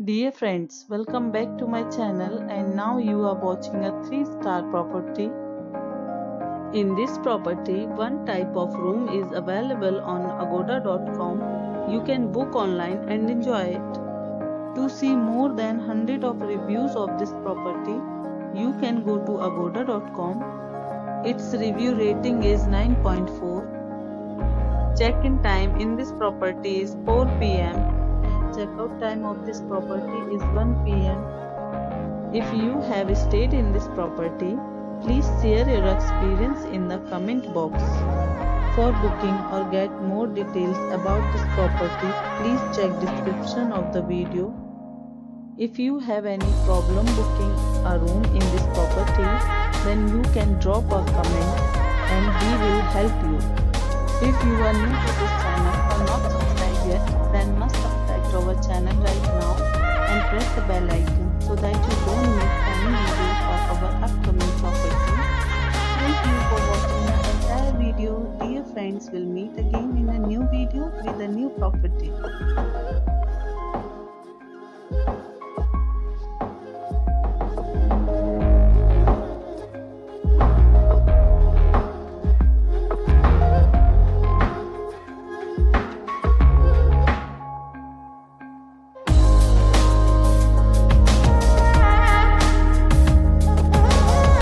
Dear friends, welcome back to my channel and now you are watching a 3-star property. In this property, one type of room is available on agoda.com. You can book online and enjoy it. To see more than 100 of reviews of this property, you can go to agoda.com. Its review rating is 9.4. Check-in time in this property is 4 p.m. Checkout time of this property is 1 p.m. If you have stayed in this property, please share your experience in the comment box. For booking or get more details about this property, please check description of the video. If you have any problem booking a room in this property, then you can drop a comment and we will help you. If you are new to this channel or not subscribed yet, then must subscribe to our channel right now and press the bell icon so that you don't miss any video of our upcoming property. Thank you for watching the entire video. Dear friends, we'll meet again in a new video with a new property.